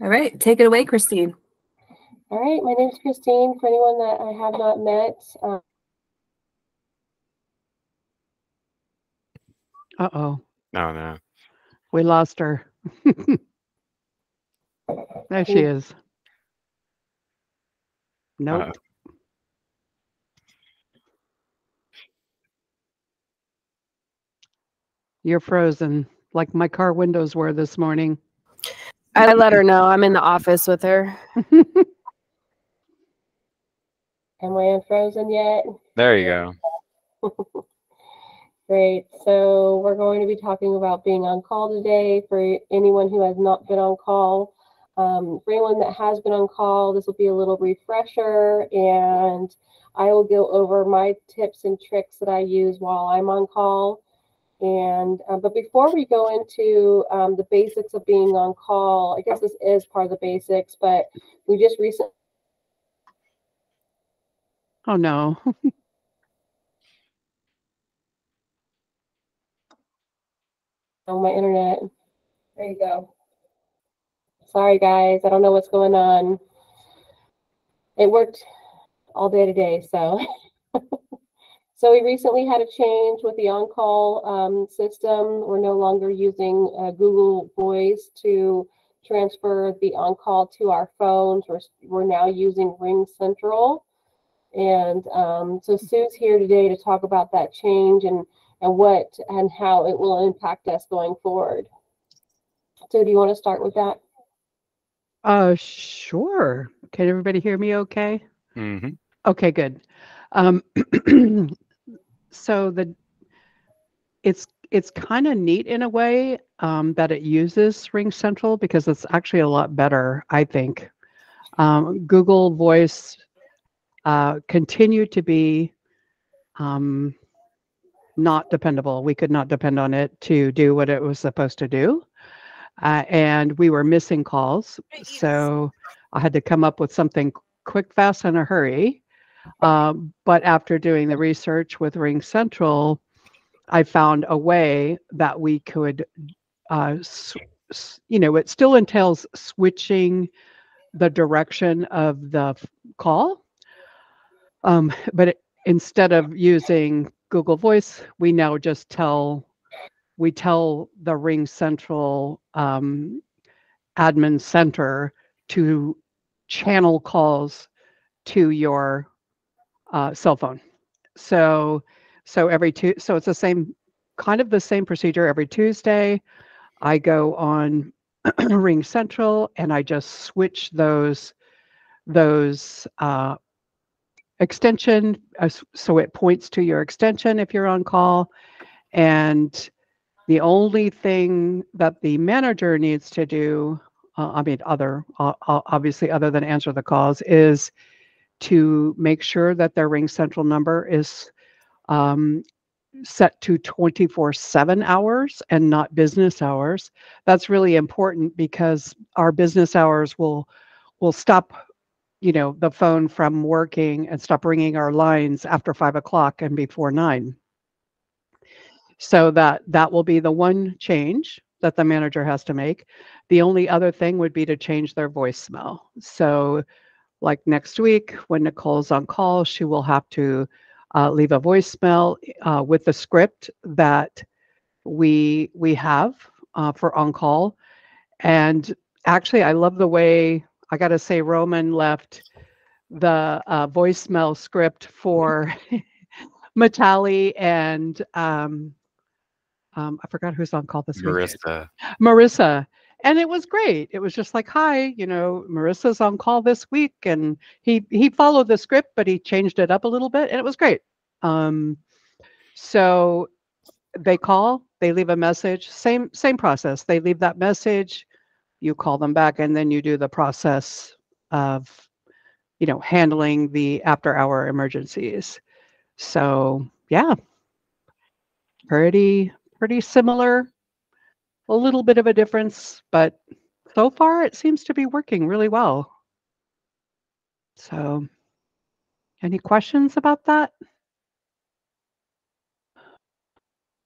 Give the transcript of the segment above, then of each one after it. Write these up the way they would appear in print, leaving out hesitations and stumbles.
All right, take it away, Christine. All right, my name is Christine. For anyone that I have not met, Uh-oh. No, no. We lost her. There she is. Uh, Nope. You're frozen, like my car windows were this morning. I let her know I'm in the office with her. am I unfrozen yet? there you go. Great. So we're going to be talking about being on call today. For anyone who has not been on call, for anyone that has been on call, this will be a little refresher, and I will go over my tips and tricks that I use while I'm on call. And but before we go into the basics of being on call, I guess this is part of the basics, but we just recently Oh no. on my internet. There you go. Sorry guys, I don't know what's going on. It worked all day today, so so we recently had a change with the on-call system. We're no longer using Google Voice to transfer the on-call to our phones. We're now using Ring Central. And so Sue's here today to talk about that change and what and how it will impact us going forward. So do you want to start with that? Sure. Can everybody hear me okay? hmm Okay, good. Um, so it's kind of neat in a way that it uses Ring Central because it's actually a lot better, I think. Google Voice continued to be um, not dependable. We could not depend on it to do what it was supposed to do. And we were missing calls. So I had to come up with something quick, fast, in a hurry. But after doing the research with Ring Central, I found a way that we could, it still entails switching the direction of the call. But instead of using Google Voice, we now just we tell the Ring Central admin center to channel calls to your cell phone. So so it's the same kind of the same procedure every Tuesday. I go on Ring Central and I just switch those extension so it points to your extension if you're on call. And the only thing that the manager needs to do, I mean, obviously other than answer the calls, is to make sure that their Ring Central number is um, set to 24/7 hours and not business hours. That's really important because our business hours will stop, the phone from working and stop ringing our lines after 5 o'clock and before 9. So that will be the one change that the manager has to make. The only other thing would be to change their voicemail. So like next week when Nicole's on call, she will have to leave a voicemail with the script that we have for on call. And actually, I love the way, I got to say, Roman left the voicemail script for Matali and I forgot who's on call this week. Marissa. Marissa. And it was great. It was just like, hi, Marissa's on call this week, and he followed the script, but he changed it up a little bit, and it was great. Um, so they call, they leave a message, same process. They leave that message, you call them back, and then you do the process of handling the after hour emergencies. So yeah, pretty similar. A little bit of a difference, but so far it seems to be working really well. So, any questions about that?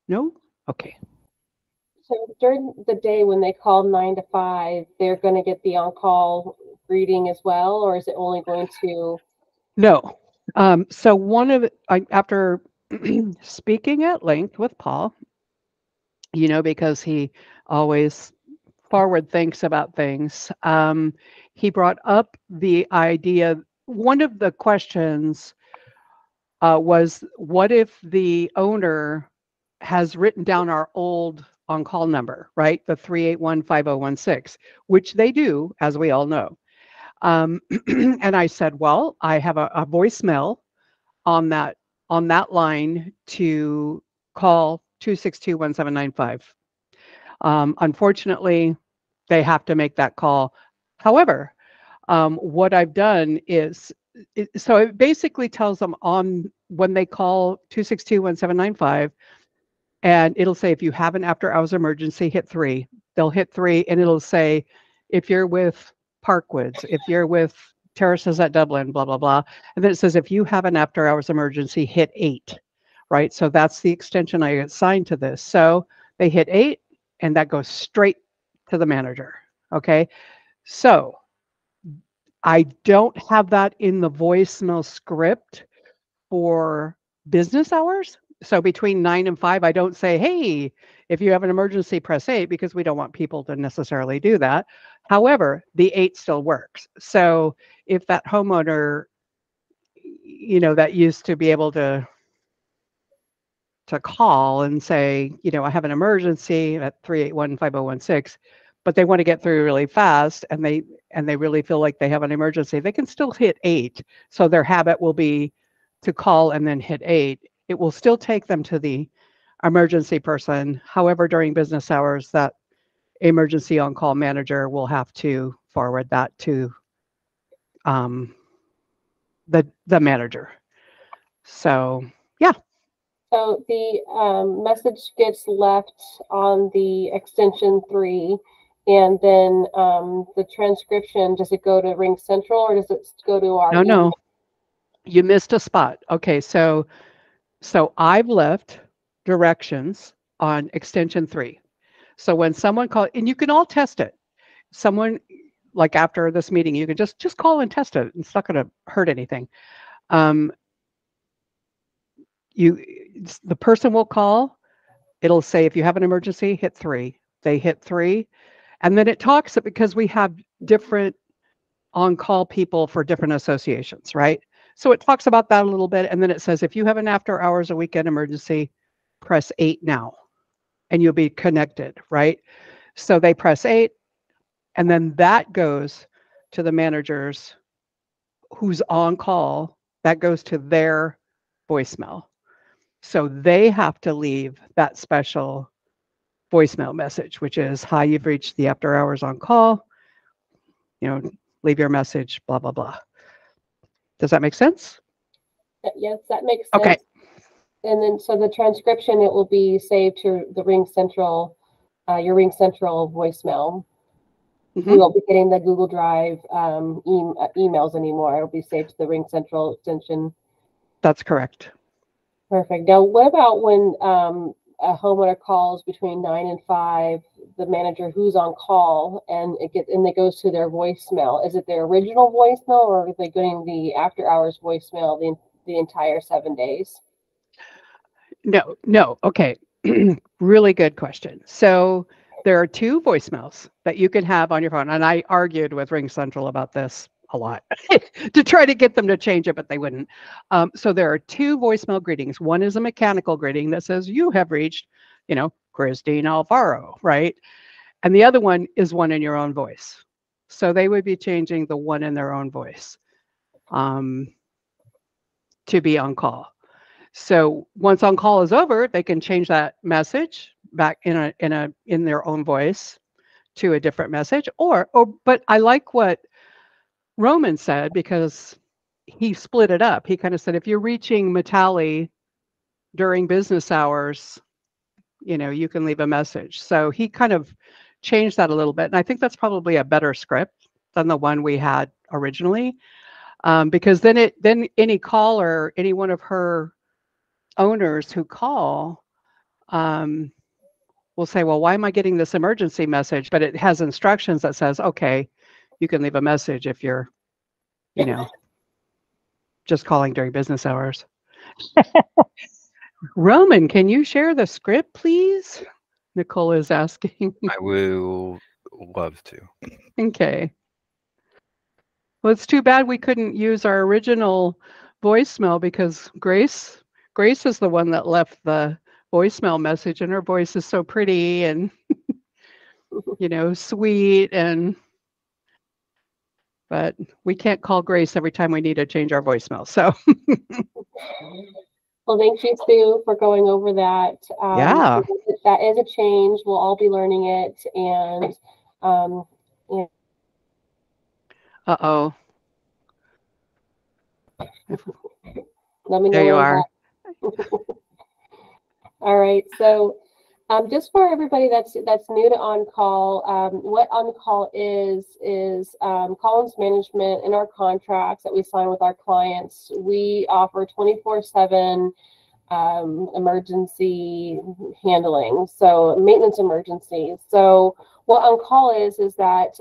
No? Okay. So during the day when they call 9 to 5, they're going to get the on-call greeting as well, or is it only going to? No. So after speaking at length with Paul, because he always forward thinks about things, he brought up the idea. One of the questions was, what if the owner has written down our old on-call number, right? The 381-5016, which they do, as we all know. And I said, well, I have a voicemail on that line to call 262-1795. Unfortunately, they have to make that call. However, what I've done is, so it basically tells them on when they call 262-1795, and it'll say, if you have an after hours emergency, hit 3. They'll hit 3, and it'll say, if you're with Parkwoods, if you're with Terraces at Dublin, blah, blah, blah. And then it says, if you have an after hours emergency, hit 8, right? So that's the extension I assigned to this. So they hit 8, and that goes straight to the manager, okay? So I don't have that in the voicemail script for business hours. So between 9 and 5, I don't say, hey, if you have an emergency, press 8, because we don't want people to necessarily do that. However, the 8 still works. So if that homeowner, that used to be able to call and say, I have an emergency at 381-5016, but they want to get through really fast, and they really feel like they have an emergency, they can still hit 8. So their habit will be to call and then hit 8. It will still take them to the emergency person. However, during business hours, that emergency on-call manager will have to forward that to the manager. So yeah. So the message gets left on the extension 3, and then the transcription, does it go to Ring Central, or does it go to our? No, you missed a spot. Okay, so I've left directions on extension 3. So when someone calls, and you can all test it. Someone, like after this meeting, you can just call and test it. It's not going to hurt anything. The person will call. It'll say, if you have an emergency, hit 3. They hit 3, and then it talks, because we have different on-call people for different associations, right? So it talks about that a little bit, and then it says, if you have an after hours or weekend emergency, press 8 now, and you'll be connected, right? So they press 8, and then that goes to the managers who's on call. That goes to their voicemail. So they have to leave that special voicemail message, which is, hi, you've reached the after hours on call. Leave your message, blah, blah, blah. Does that make sense? Yes, that makes sense. Okay. And then, so the transcription, it will be saved to the Ring Central, your Ring Central voicemail. Mm-hmm. We won't be getting the Google Drive emails anymore. It'll be saved to the Ring Central extension. That's correct. Perfect. Now, what about when a homeowner calls between 9 and 5, the manager who's on call, and it goes to their voicemail? Is it their original voicemail, or are they getting the after hours voicemail the entire 7 days? No. Okay. Really good question. So there are 2 voicemails that you can have on your phone. And I argued with Ring Central about this a lot to try to get them to change it, but they wouldn't. So there are 2 voicemail greetings. One is a mechanical greeting that says, you have reached, Christine Alvaro, right? And the other one is one in your own voice. So they would be changing the one in their own voice to be on call. So once on call is over, they can change that message back in their own voice to a different message. But I like what Roman said, because he split it up. He kind of said, if you're reaching Matali during business hours, you can leave a message. So he kind of changed that a little bit. And I think that's probably a better script than the one we had originally. Because then any caller, any one of her owners who call, will we'll say, well, why am I getting this emergency message? But it has instructions that says, okay, you can leave a message if you're, you know, just calling during business hours. Roman, can you share the script, please? Nicole is asking. I will love to. Okay. Well, it's too bad we couldn't use our original voicemail because Grace is the one that left the voicemail message, and her voice is so pretty and sweet, but we can't call Grace every time we need to change our voicemail. So Well, thank you, Sue, for going over that. Yeah. That is a change. We'll all be learning it, and uh-oh. let me know There you when are. All right, so just for everybody that's new to on-call, what on-call is Collins management. In our contracts that we sign with our clients, we offer 24/7 emergency handling, so maintenance emergencies. So what on-call is that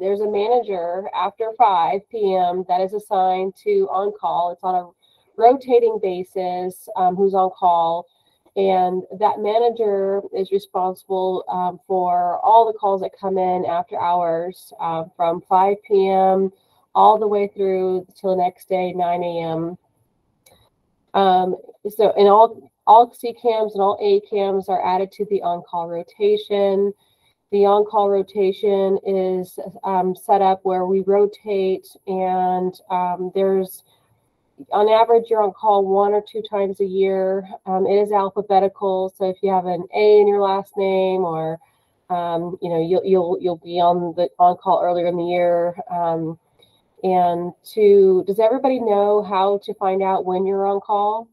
there's a manager after 5 p.m. that is assigned to on-call. It's on a rotating basis who's on call. And that manager is responsible for all the calls that come in after hours from 5 p.m. all the way through till the next day, 9 a.m. So in all C cams and all A cams are added to the on-call rotation. The on-call rotation is set up where we rotate, and there's on average, you're on call 1 or 2 times a year. It is alphabetical, so if you have an A in your last name, or you'll be on call earlier in the year. Does everybody know how to find out when you're on call?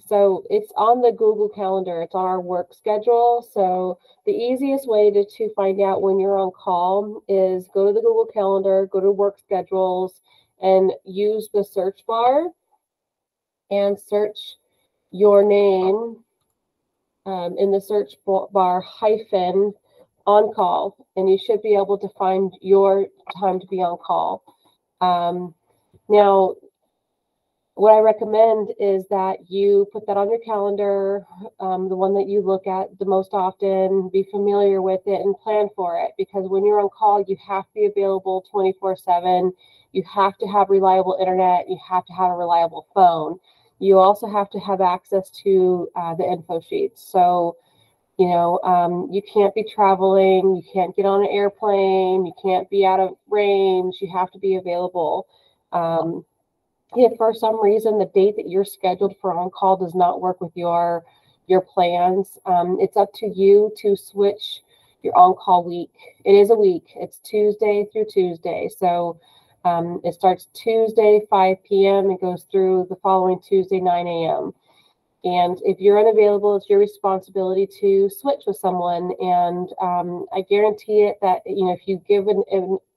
So it's on the Google Calendar. It's on our work schedule. So the easiest way to find out when you're on call is go to the Google Calendar, go to work schedules, and use the search bar and search your name in the search bar hyphen on call, and you should be able to find your time to be on call. Now, what I recommend is that you put that on your calendar, the one that you look at the most often, be familiar with it and plan for it, because when you're on call, you have to be available 24/7. You have to have reliable internet. You have to have a reliable phone. You also have to have access to the info sheets. So, you can't be traveling. You can't get on an airplane. You can't be out of range. You have to be available. If for some reason the date that you're scheduled for on-call does not work with your plans, it's up to you to switch your on-call week. It is a week. It's Tuesday through Tuesday. So it starts Tuesday, 5 p.m. It goes through the following Tuesday, 9 a.m. And if you're unavailable, it's your responsibility to switch with someone. And I guarantee it that, if you give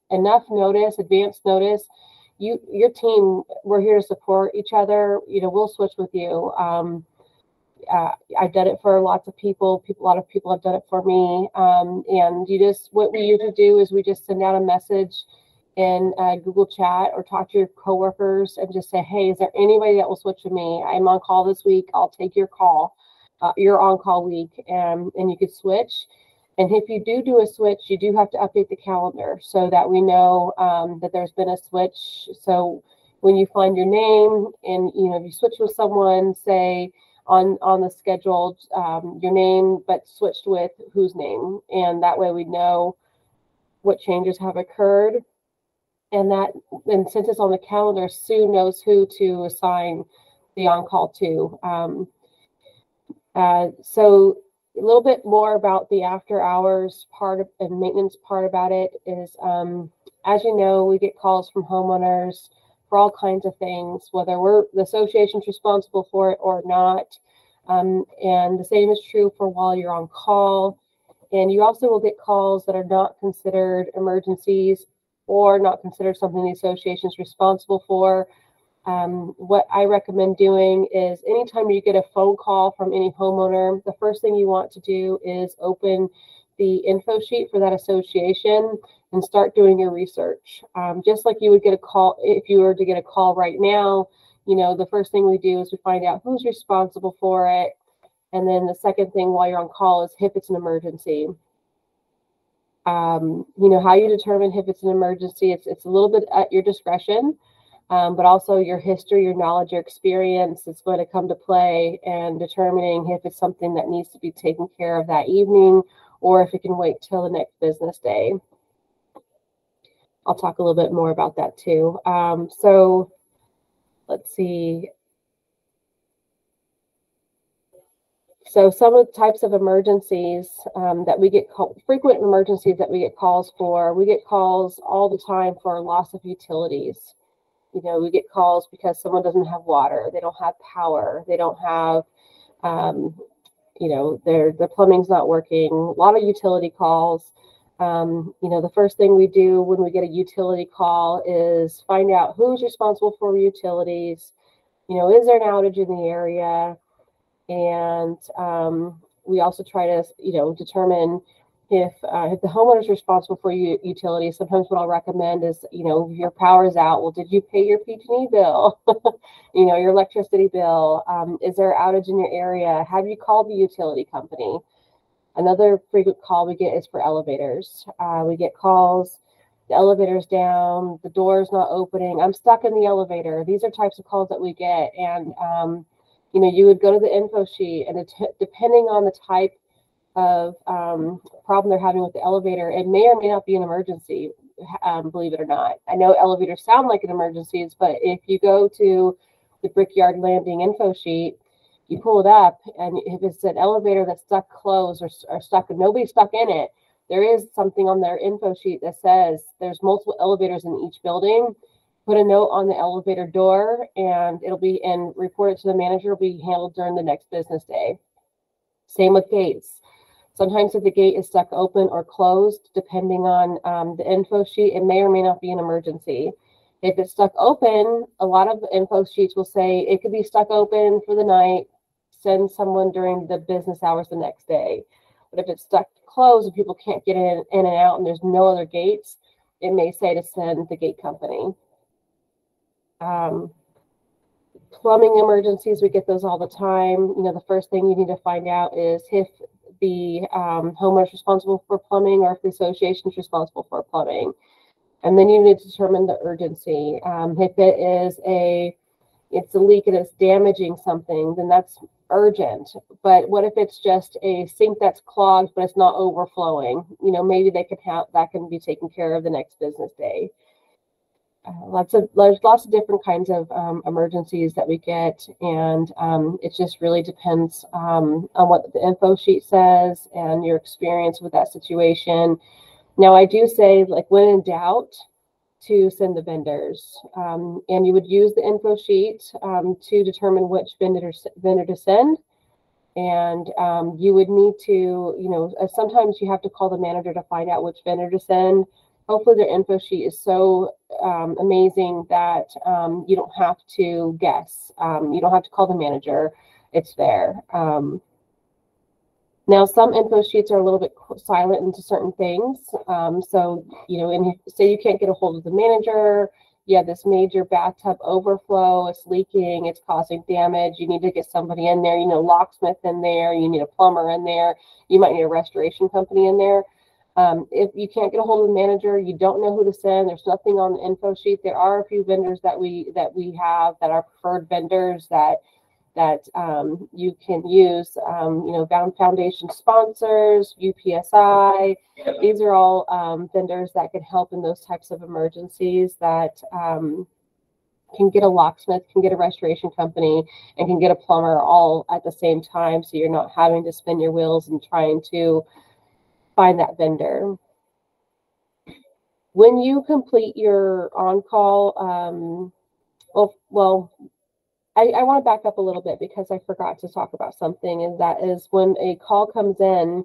enough notice, advance notice, your team, we're here to support each other. We'll switch with you. I've done it for lots of people. A lot of people have done it for me. And what we usually do is we just send out a message in Google Chat or talk to your coworkers and just say, hey, is there anybody that will switch with me? I'm on call this week. I'll take your call, your on-call week, and you could switch. And if you do a switch, you do have to update the calendar so that we know that there's been a switch. So when you find your name and, if you switch with someone, say on the scheduled, your name, but switched with whose name. And that way we know what changes have occurred. And since it's on the calendar, Sue knows who to assign the on-call to. So a little bit more about the after hours part and maintenance part about it is, as you know, we get calls from homeowners for all kinds of things, whether the association's responsible for it or not. And the same is true for while you're on call. And you also will get calls that are not considered emergencies or not considered something the association is responsible for. What I recommend doing is anytime you get a phone call from any homeowner, the first thing you want to do is open the info sheet for that association and start doing your research. Just like you would get a call, if you were to get a call right now, the first thing we do is we find out who's responsible for it. And then the second thing while you're on call is if it's an emergency. How you determine if it's an emergency, it's a little bit at your discretion, but also your history, your knowledge, your experience is going to come to play in determining if it's something that needs to be taken care of that evening or if it can wait till the next business day. I'll talk a little bit more about that too. So let's see. So some of the types of emergencies that we get frequent emergencies that we get calls for, we get calls all the time for loss of utilities. We get calls because someone doesn't have water, they don't have power, they don't have, their plumbing's not working. A lot of utility calls. The first thing we do when we get a utility call is find out who's responsible for utilities. Is there an outage in the area? And we also try to, determine if the homeowner is responsible for utilities. Sometimes what I'll recommend is, if your power is out, well, did you pay your PG&E bill? Your electricity bill. Is there an outage in your area? Have you called the utility company? Another frequent call we get is for elevators. We get calls, the elevator's down, the door's not opening, I'm stuck in the elevator. These are types of calls that we get. And you would go to the info sheet, and depending on the type of problem they're having with the elevator, it may or may not be an emergency, believe it or not. I know elevators sound like an emergencies, but if you go to the Brickyard Landing info sheet, you pull it up, and if it's an elevator that's stuck closed or stuck and nobody's stuck in it, there is something on their info sheet that says there's multiple elevators in each building. Put a note on the elevator door, and report it to the manager. It'll be handled during the next business day. Same with gates. Sometimes if the gate is stuck open or closed, depending on the info sheet, it may or may not be an emergency. If it's stuck open, a lot of the info sheets will say it could be stuck open for the night, send someone during the business hours the next day. But if it's stuck closed and people can't get in and out and there's no other gates, it may say to send the gate company. Plumbing emergencies, we get those all the time. The first thing you need to find out is if the homeowner is responsible for plumbing or if the association is responsible for plumbing. And then you need to determine the urgency. If it's a leak and it's damaging something, then that's urgent. But what if it's just a sink that's clogged but it's not overflowing? Maybe that can be taken care of the next business day. There's lots of different kinds of emergencies that we get, and it just really depends on what the info sheet says and your experience with that situation. Now, I do say, like, when in doubt, to send the vendors, and you would use the info sheet to determine which vendor to send. And you would need to, sometimes you have to call the manager to find out which vendor to send. Hopefully their info sheet is so amazing that you don't have to guess. You don't have to call the manager. It's there. Now, some info sheets are a little bit silent into certain things. So, and say you can't get a hold of the manager, you have this major bathtub overflow, it's leaking, it's causing damage, you need to get somebody in there, locksmith in there, you need a plumber in there, you might need a restoration company in there. If you can't get a hold of the manager, you don't know who to send, there's nothing on the info sheet. There are a few vendors that we have that are preferred vendors that you can use, Foundation sponsors, UPSI. These are all vendors that can help in those types of emergencies that can get a locksmith, can get a restoration company, and can get a plumber all at the same time. So you're not having to spin your wheels and trying to find that vendor. When you complete your on-call, I want to back up a little bit because I forgot to talk about something, and that is when a call comes in,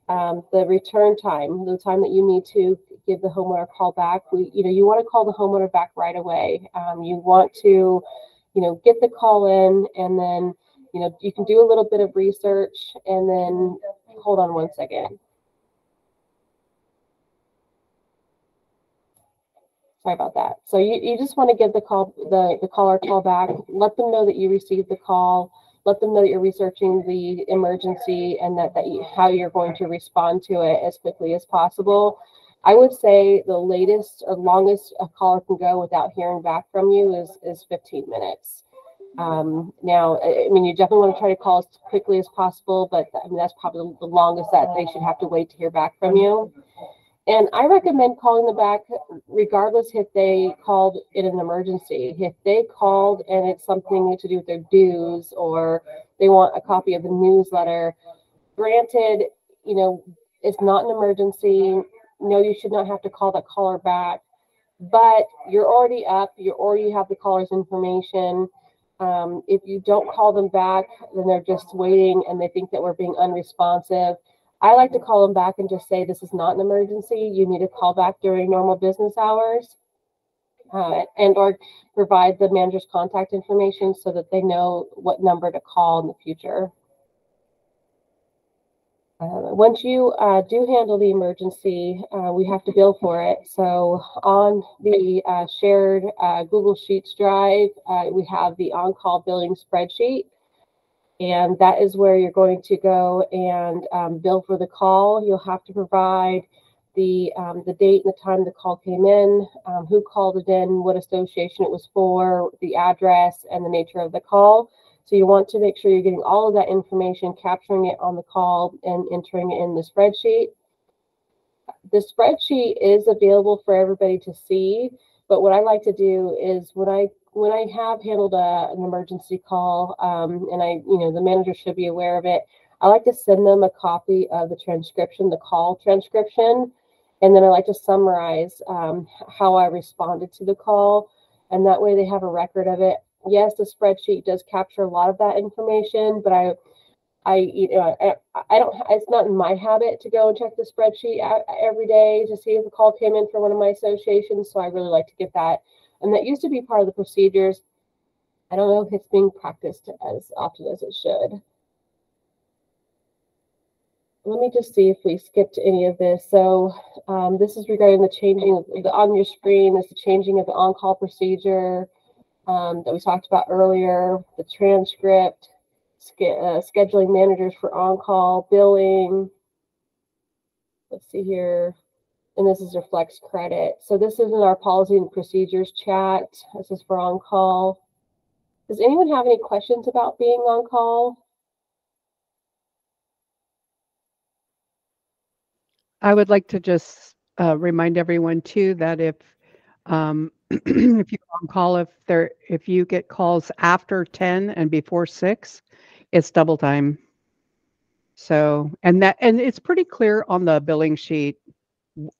the return time, the time that you need to give the homeowner a call back, you want to call the homeowner back right away. You want to, get the call in, and then, you can do a little bit of research, and then hold on one second. Sorry about that. So you just want to give the caller a call back, let them know that you received the call, let them know that you're researching the emergency, and how you're going to respond to it as quickly as possible. I would say the latest or longest a caller can go without hearing back from you is 15 minutes. Now, I mean, you definitely want to try to call as quickly as possible, but I mean, that's probably the longest that they should have to wait to hear back from you. And I recommend calling them back regardless if they called in an emergency. If they called and it's something to do with their dues, or they want a copy of the newsletter, granted, it's not an emergency. No, you should not have to call that caller back. But you're already up. You already have the caller's information. If you don't call them back, then they're just waiting and they think that we're being unresponsive. I like to call them back and just say, this is not an emergency. You need to call back during normal business hours, and or provide the manager's contact information so that they know what number to call in the future. Once you do handle the emergency, we have to bill for it. So on the shared Google Sheets drive, we have the on-call billing spreadsheet. And that is where you're going to go and bill for the call. You'll have to provide the date and the time the call came in, who called it in, what association it was for, the address, and the nature of the call. So you want to make sure you're getting all of that information, capturing it on the call, and entering it in the spreadsheet. The spreadsheet is available for everybody to see, but what I like to do is when I have handled an emergency call, and the manager should be aware of it, I like to send them a copy of the transcription, the call transcription, and then I like to summarize how I responded to the call, and that way they have a record of it. Yes, the spreadsheet does capture a lot of that information, but I don't. It's not in my habit to go and check the spreadsheet every day to see if a call came in for one of my associations. So I really like to get that. And that used to be part of the procedures. I don't know if it's being practiced as often as it should. Let me just see if we skipped any of this. So this is regarding the changing of on your screen is the changing of the on-call procedure that we talked about earlier, the transcript, scheduling managers for on-call, billing. Let's see here. And this is your flex credit. So this is in our policy and procedures chat. This is for on-call. Does anyone have any questions about being on call? I would like to just remind everyone too that if if you're on call, if you get calls after 10 and before 6, it's double time. So and it's pretty clear on the billing sheet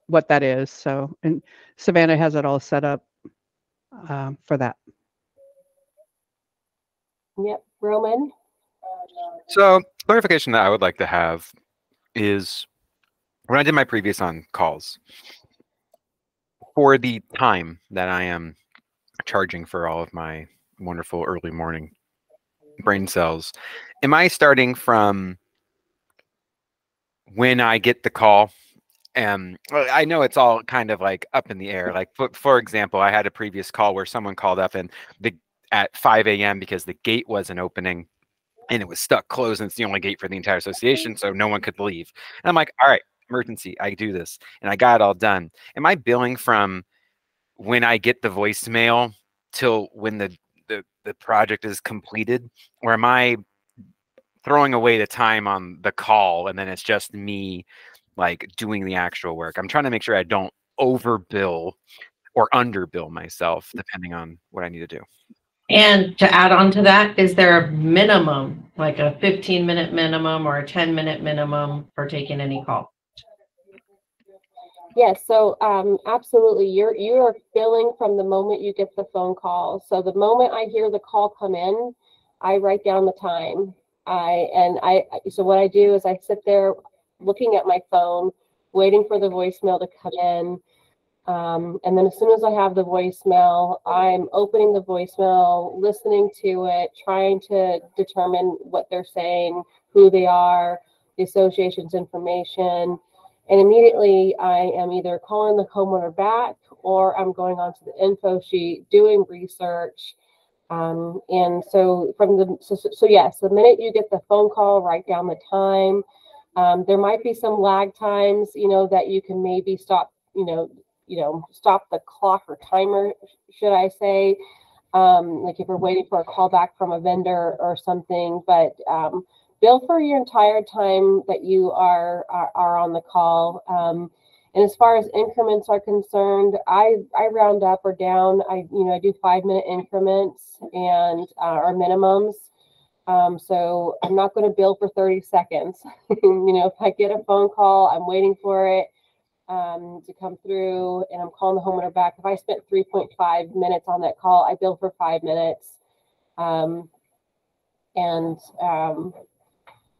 what that is. So and Savannah has it all set up for that. Yep, Roman. So clarification that I would like to have is when I did my previous on calls, for the time that I am charging for all of my wonderful early morning brain cells, am I starting from when I get the call? Well, I know it's all kind of like up in the air. Like for example, I had a previous call where someone called up and at 5 a.m. because the gate wasn't opening and it was stuck closed, and it's the only gate for the entire association, so no one could leave. And I'm like, all right, emergency, I do this, and I got it all done. Am I billing from when I get the voicemail till when the project is completed, or am I throwing away the time on the call and then it's just me like doing the actual work? I'm trying to make sure I don't overbill or underbill myself depending on what I need to do. And to add on to that, is there a minimum, like a 15-minute minimum or a 10-minute minimum for taking any call? Yes, so absolutely. You are billing from the moment you get the phone call. So the moment I hear the call come in, I write down the time. So what I do is I sit there looking at my phone, waiting for the voicemail to come in. And then as soon as I have the voicemail, I'm opening the voicemail, listening to it, trying to determine what they're saying, who they are, the association's information. And immediately I am either calling the homeowner back or I'm going onto the info sheet, doing research. And so yes, the minute you get the phone call, write down the time. There might be some lag times, that you can maybe stop, stop the clock or timer, should I say, like if you're waiting for a call back from a vendor or something, but bill for your entire time that you are on the call. And as far as increments are concerned, I round up or down. I do 5-minute increments and or minimums. So I'm not going to bill for 30 seconds. If I get a phone call, I'm waiting for it to come through and I'm calling the homeowner back. If I spent 3.5 minutes on that call, I bill for 5 minutes.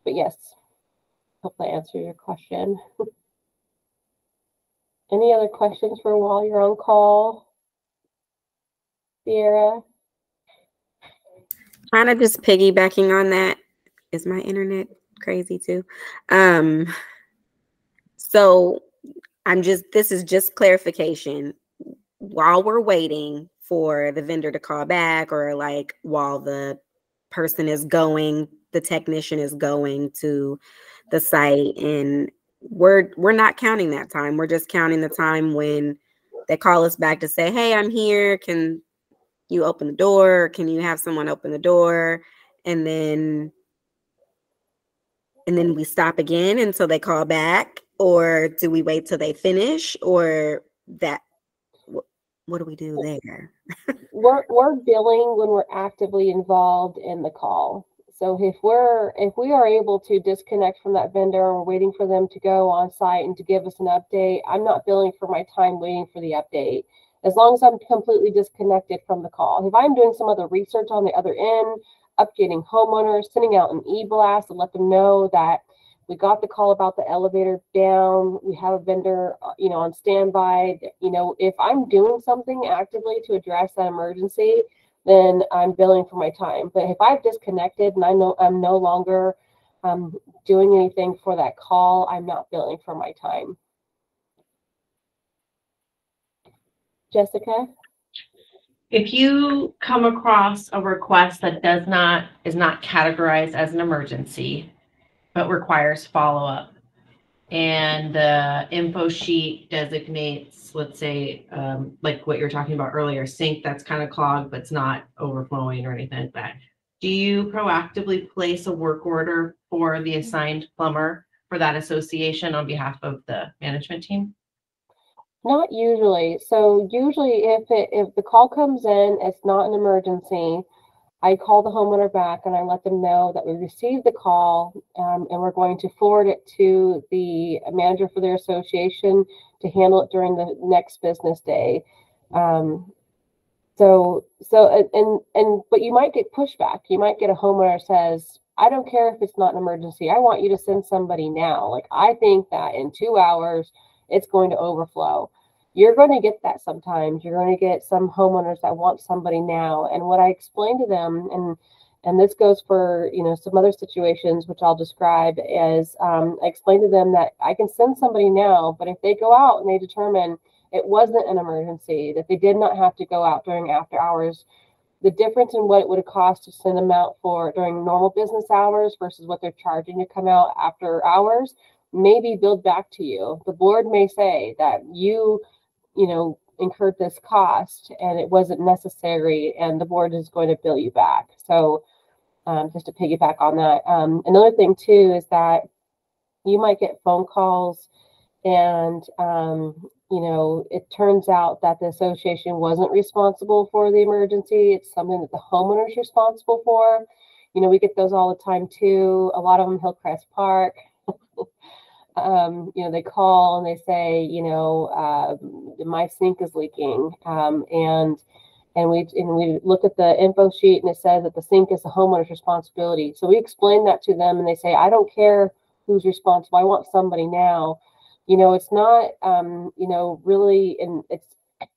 But yes, hope I answered your question. Any other questions for while you're on call, Sierra? Kind of just piggybacking on that. Is my internet crazy too? So this is just clarification. While we're waiting for the vendor to call back, or like while the person is going, the technician is going to the site, and we're not counting that time. We're just counting the time when they call us back to say, hey, I'm here. Can you open the door? Can you have someone open the door? And then we stop again until they call back? Or do we wait till they finish? Or what do we do there? We're billing when we're actively involved in the call. So if we are able to disconnect from that vendor and we're waiting for them to go on site and to give us an update, I'm not billing for my time waiting for the update, as long as I'm completely disconnected from the call. If I'm doing some other research on the other end, updating homeowners, sending out an e-blast to let them know that we got the call about the elevator down, we have a vendor, on standby. If I'm doing something actively to address that emergency, then I'm billing for my time. But if I've disconnected and I know I'm no longer doing anything for that call, I'm not billing for my time. Jessica? If you come across a request that is not categorized as an emergency, but requires follow-up, and the info sheet designates, let's say, like what you were talking about earlier, sink that's kind of clogged but it's not overflowing or anything like that, do you proactively place a work order for the assigned plumber for that association on behalf of the management team? Not usually. So usually if the call comes in, it's not an emergency, I call the homeowner back and I let them know that we received the call and we're going to forward it to the manager for their association to handle it during the next business day. But you might get pushback. You might get a homeowner says, I don't care if it's not an emergency. I want you to send somebody now. Like, I think that in 2 hours, it's going to overflow. You're going to get that sometimes. You're going to get some homeowners that want somebody now. And what I explain to them, and this goes for, some other situations, which I'll describe as, I explain to them that I can send somebody now, but if they go out and they determine it wasn't an emergency, that they did not have to go out during after hours, the difference in what it would have cost to send them out for during normal business hours versus what they're charging to come out after hours may be billed back to you. The board may say that you incurred this cost and it wasn't necessary, and the board is going to bill you back. So just to piggyback on that. Another thing too is that you might get phone calls and it turns out that the association wasn't responsible for the emergency. It's something that the homeowner is responsible for. We get those all the time too. A lot of them Hillcrest Park. They call and they say, my sink is leaking, and we look at the info sheet and it says that the sink is the homeowner's responsibility. So we explain that to them and they say, I don't care who's responsible. I want somebody now. you know, it's not, you know, really it's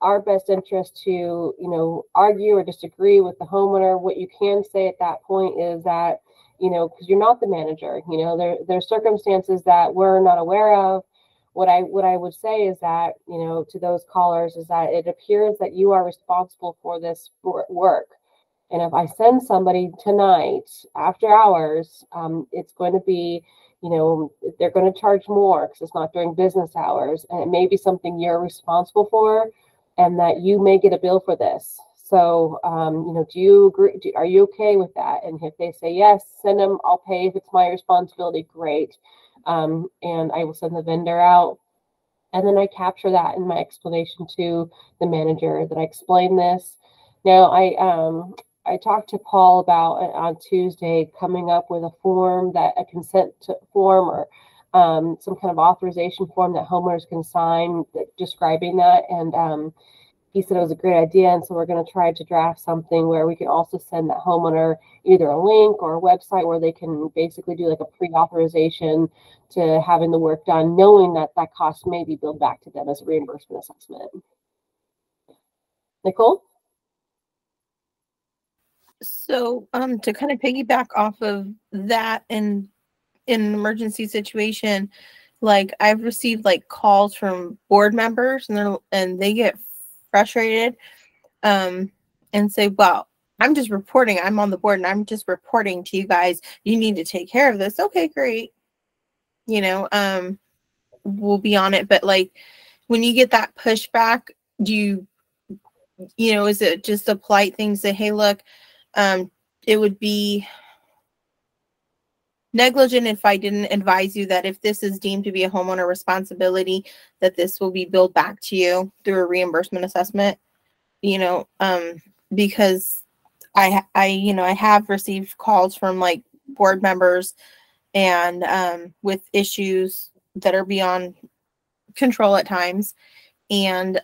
our best interest to, you know, argue or disagree with the homeowner. What you can say at that point is that, you know, because you're not the manager, you know, there's circumstances that we're not aware of. What I would say is that, you know, to those callers is that it appears that you are responsible for this work. And if I send somebody tonight after hours, it's going to be, you know, they're going to charge more because it's not during business hours. And it may be something you're responsible for and that you may get a bill for this. So, you know, do you agree? Are you okay with that? And if they say yes, send them, I'll pay if it's my responsibility, great. And I will send the vendor out. And then I capture that in my explanation to the manager that I explained this. Now, I talked to Paul about it on Tuesday, coming up with a form a consent form or some kind of authorization form that homeowners can sign describing that. And he said it was a great idea. And so we're going to try to draft something where we can also send that homeowner either a link or a website where they can basically do like a pre-authorization to having the work done, knowing that that cost may be billed back to them as a reimbursement assessment. Nicole? So to kind of piggyback off of that and in an emergency situation, like I've received like calls from board members and they get frustrated and say, well, I'm just reporting, I'm on the board and I'm just reporting to you guys, you need to take care of this. Okay, great. You know, we'll be on it. But like when you get that pushback, do you know, is it just a polite thing to say, hey, look, it would be negligent if I didn't advise you that if this is deemed to be a homeowner responsibility, that this will be billed back to you through a reimbursement assessment, you know, because I you know, I have received calls from like board members and with issues that are beyond control at times and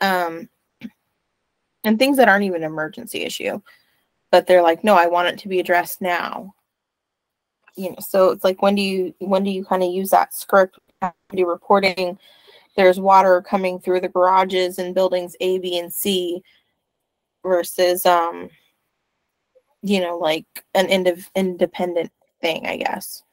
things that aren't even an emergency issue, but they're like, no, I want it to be addressed now. You know, so it's like, when do you kind of use that script reporting? There's water coming through the garages in buildings A, B, and C versus, you know, like an independent thing, I guess.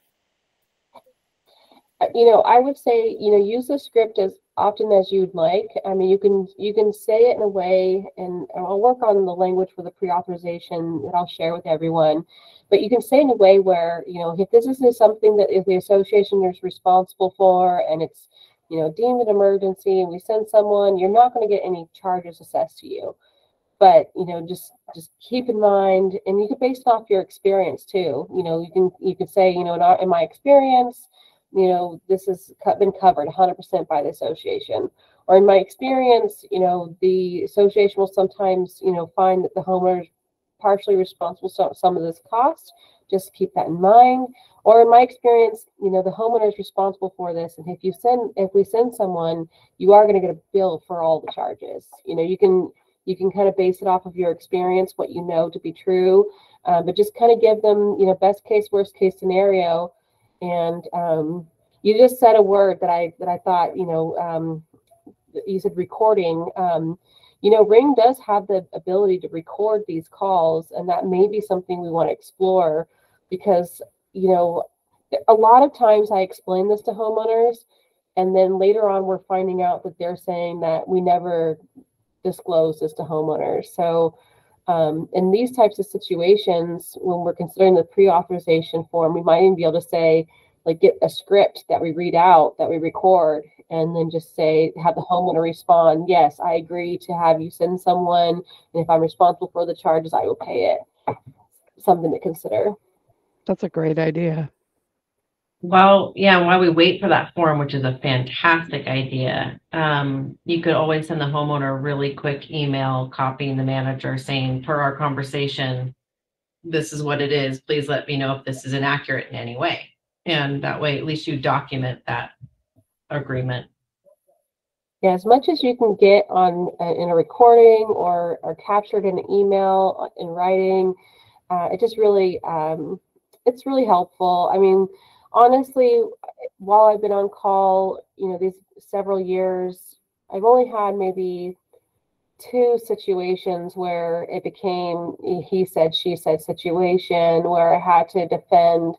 You know, I would say, you know, use the script as often as you'd like. I mean, you can say it in a way, and I'll work on the language for the pre-authorization that I'll share with everyone. But you can say in a way where, you know, if this is something that if the association is responsible for and it's, you know, deemed an emergency and we send someone, you're not going to get any charges assessed to you. But, you know, just keep in mind, and you can base it off your experience too. You know, you can say, you know, in my experience, you know, this has been covered 100% by the association. Or in my experience, you know, the association will sometimes, you know, find that the homeowner is partially responsible for some of this cost. Just keep that in mind. Or in my experience, you know, the homeowner is responsible for this. And if we send someone, you are going to get a bill for all the charges. You know, you can kind of base it off of your experience, what you know to be true, but just kind of give them, you know, best case, worst case scenario. And you just said a word that I thought, you know, you said recording. You know, Ring does have the ability to record these calls, and that may be something we want to explore because, you know, a lot of times I explain this to homeowners, and then later on we're finding out that they're saying that we never disclosed this to homeowners. So in these types of situations, when we're considering the pre-authorization form, we might even be able to say, like, get a script that we read out, that we record, and then just say, have the homeowner respond, yes, I agree to have you send someone, and if I'm responsible for the charges, I will pay it. Something to consider. That's a great idea. Well, yeah, while we wait for that form, which is a fantastic idea, you could always send the homeowner a really quick email copying the manager saying, per our conversation, this is what it is. Please let me know if this is inaccurate in any way. And that way, at least you document that agreement. Yeah, as much as you can get on in a recording or captured in an email in writing, it just really it's really helpful. I mean, honestly, while I've been on call, these several years, I've only had maybe 2 situations where it became he said, she said situation where I had to defend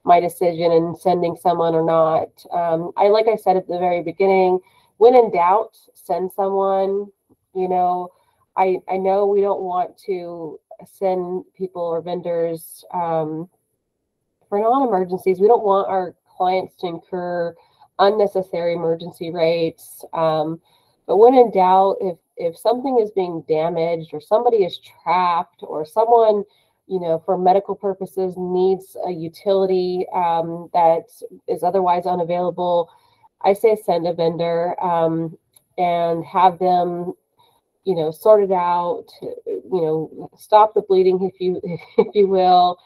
my decision in sending someone or not. Like I said at the very beginning, when in doubt, send someone. I know we don't want to send people or vendors for non-emergencies. We don't want our clients to incur unnecessary emergency rates. But when in doubt, if something is being damaged or somebody is trapped or someone, for medical purposes needs a utility that is otherwise unavailable, I say send a vendor and have them, sort it out, stop the bleeding, if you will.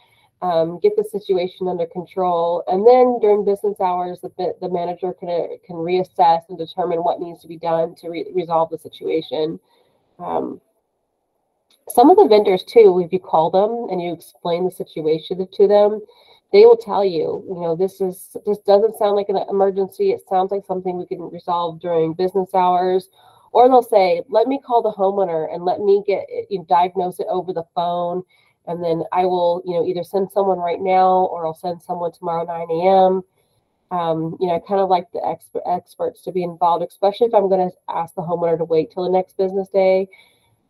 Get the situation under control, and then during business hours, the manager can reassess and determine what needs to be done to resolve the situation. Some of the vendors too, if you call them and you explain the situation to them, they will tell you, this doesn't sound like an emergency. It sounds like something we can resolve during business hours. Or they'll say, let me call the homeowner and let me diagnose it over the phone. And then I will, either send someone right now or I'll send someone tomorrow 9 a.m. I kind of like the experts to be involved, especially if I'm going to ask the homeowner to wait till the next business day.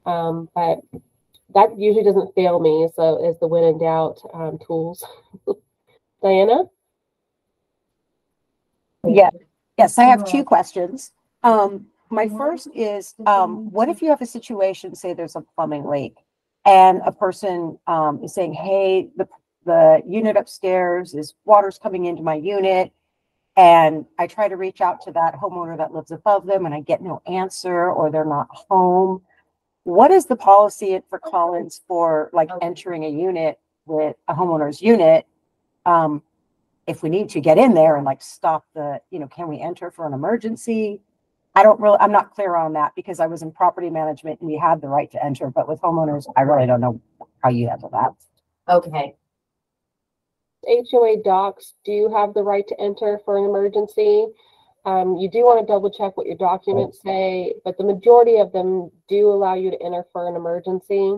But that usually doesn't fail me as the when in doubt tools. Diana? Yeah. Yes, I have 2 questions. My first is, what if you have a situation, say there's a plumbing leak, and a person is saying, hey, the unit upstairs water's coming into my unit, and I try to reach out to that homeowner that lives above them, and I get no answer, or they're not home. What is the policy for call-ins for like entering a unit with a homeowner's unit? If we need to get in there and like stop can we enter for an emergency? I'm not clear on that because I was in property management and you had the right to enter, but with homeowners, I really don't know how you handle that. Okay. HOA docs do have the right to enter for an emergency. You do want to double check what your documents say, but the majority of them do allow you to enter for an emergency.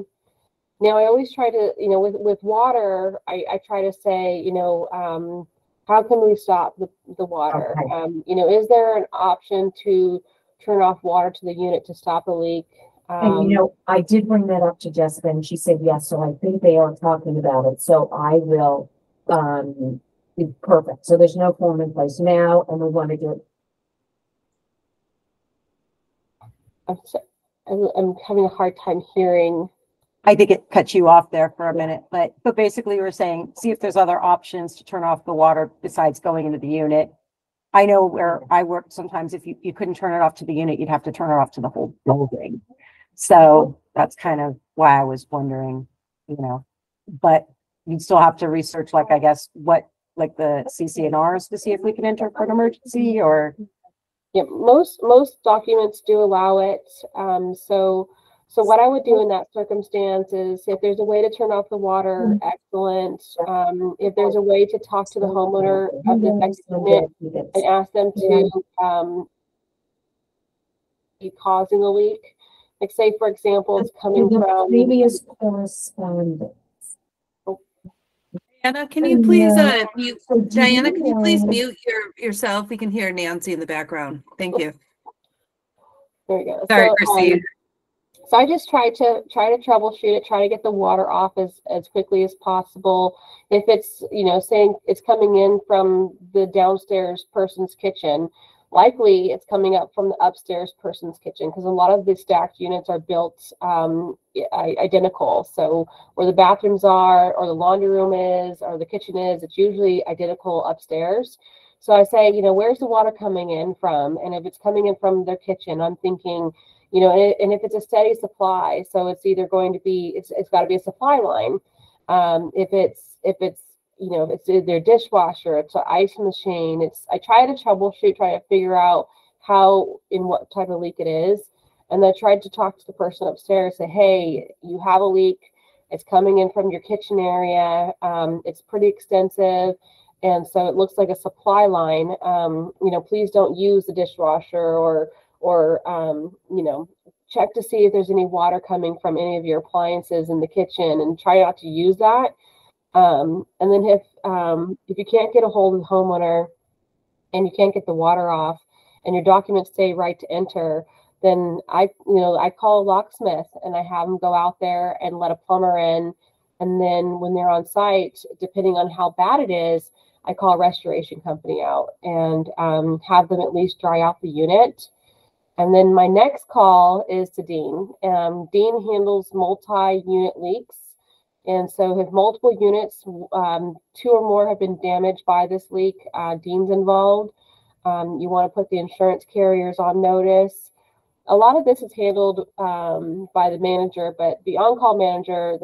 Now, I always try to, with water, I try to say, how can we stop the water? Okay. Is there an option to turn off water to the unit to stop a leak? And I did bring that up to Jessica and she said yes, so I think they are talking about it. So I will be perfect. So there's no form in place now and we want to do it. I'm having a hard time hearing. I think it cut you off there for a minute, but basically you were saying, see if there's other options to turn off the water besides going into the unit. I know where I worked sometimes, if you couldn't turn it off to the unit, you'd have to turn it off to the whole building. So that's kind of why I was wondering, but you'd still have to research, like, I guess, what, like the CCNRs to see if we can enter for an emergency or. Yeah, most documents do allow it. So what I would do in that circumstance is if there's a way to turn off the water, excellent. If there's a way to talk to the homeowner of the affected unit and ask them to be causing the leak. Like say, for example, it's coming from previous correspondence. Diana, can you please mute? Diana, can you please mute yourself? We can hear Nancy in the background. Thank you. There we go. Sorry, Christine. So I just try to troubleshoot it, try to get the water off as quickly as possible. If it's, saying it's coming in from the downstairs person's kitchen, likely it's coming up from the upstairs person's kitchen because a lot of the stacked units are built identical. So where the bathrooms are or the laundry room is or the kitchen is, it's usually identical upstairs. So I say, where's the water coming in from? And if it's coming in from their kitchen, I'm thinking, and if it's a steady supply, so it's either going to be, it's got to be a supply line. If it's their dishwasher, it's an ice machine. I try to troubleshoot, try to figure out what type of leak it is. And I tried to talk to the person upstairs, say, hey, you have a leak. It's coming in from your kitchen area. It's pretty extensive. And so it looks like a supply line. You know, please don't use the dishwasher or you know, check to see if there's any water coming from any of your appliances in the kitchen, and try not to use that. And then if you can't get a hold of the homeowner and you can't get the water off and your documents say right to enter, then I call a locksmith and I have them go out there and let a plumber in. And then when they're on site, depending on how bad it is, I call a restoration company out and have them at least dry out the unit. And then my next call is to Dean. Dean handles multi-unit leaks. And so if multiple units, 2 or more have been damaged by this leak, Dean's involved. You want to put the insurance carriers on notice. A lot of this is handled by the manager, but the on-call manager,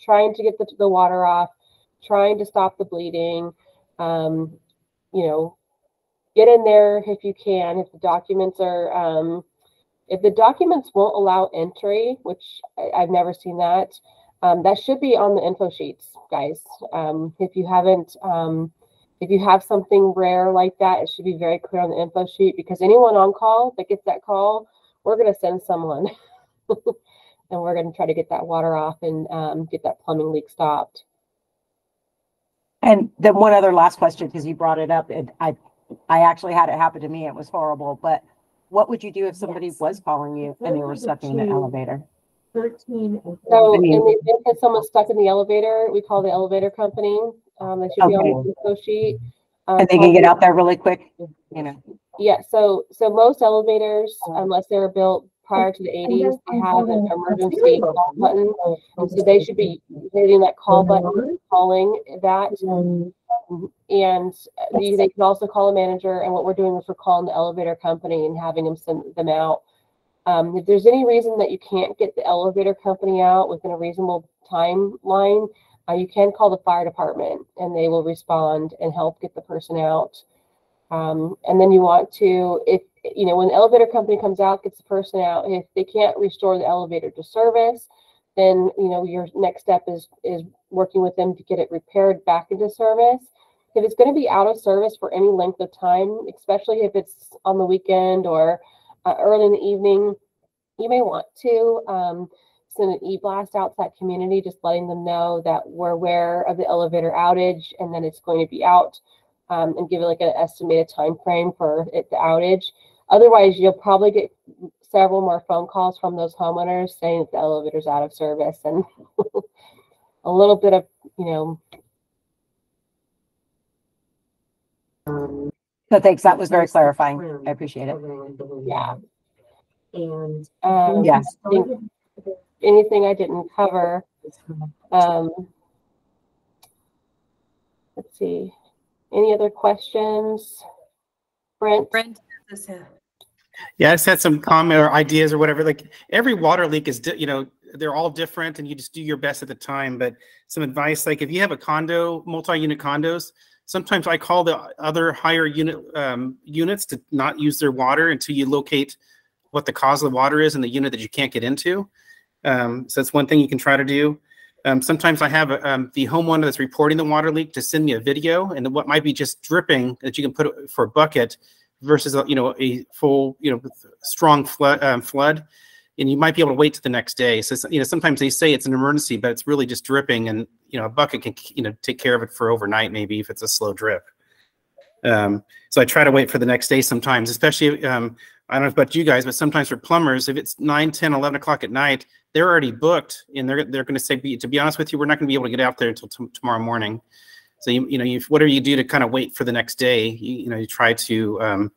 trying to get the water off, trying to stop the bleeding, get in there if you can. If the documents are, if the documents won't allow entry, which I've never seen that, that should be on the info sheets, guys. If you haven't, if you have something rare like that, it should be very clear on the info sheet, because anyone on call that gets that call, we're going to send someone and we're going to try to get that water off and get that plumbing leak stopped. And then one other last question, because you brought it up, and I actually had it happen to me. It was horrible. But what would you do if somebody was calling you and they were stuck in the elevator? 13. So in the event that someone's stuck in the elevator, we call the elevator company. They should be on the info sheet. And they can get out there really quick, you know. Yeah, so most elevators, unless they were built prior to the 80s, they have an emergency call button. And so they should be hitting that call button, calling that. And they can also call a manager. And what we're doing is we're calling the elevator company and having them send them out. If there's any reason that you can't get the elevator company out within a reasonable timeline, you can call the fire department and they will respond and help get the person out. And then you want to, when the elevator company comes out, gets the person out, if they can't restore the elevator to service, then, your next step is working with them to get it repaired back into service. If it's going to be out of service for any length of time, especially if it's on the weekend or early in the evening, you may want to send an e-blast out to that community, just letting them know that we're aware of the elevator outage and then it's going to be out, and give it like an estimated time frame for it, the outage. Otherwise, you'll probably get several more phone calls from those homeowners saying that the elevator's out of service, and a little bit of, So thanks. That was very clarifying. I appreciate it. Yeah. And yes. Anything I didn't cover. Let's see. Any other questions? Brent? Yeah, I just had some comment or ideas or whatever. Like every water leak is, they're all different and you just do your best at the time. But some advice, like if you have a condo, multi-unit condos, sometimes I call the other higher unit units to not use their water until you locate what the cause of the water is in the unit that you can't get into. So that's one thing you can try to do. Sometimes I have the homeowner that's reporting the water leak to send me a video, and what might be just dripping that you can put for a bucket versus a full strong flood, and you might be able to wait to the next day. So sometimes they say it's an emergency, but it's really just dripping, and a bucket can take care of it for overnight maybe if it's a slow drip. So I try to wait for the next day sometimes, especially I don't know about you guys, but sometimes for plumbers, if it's 9, 10, 11 o'clock at night, they're already booked, and they're going to say, to be honest with you, we're not going to be able to get out there until tomorrow morning. So whatever you do to kind of wait for the next day, you try to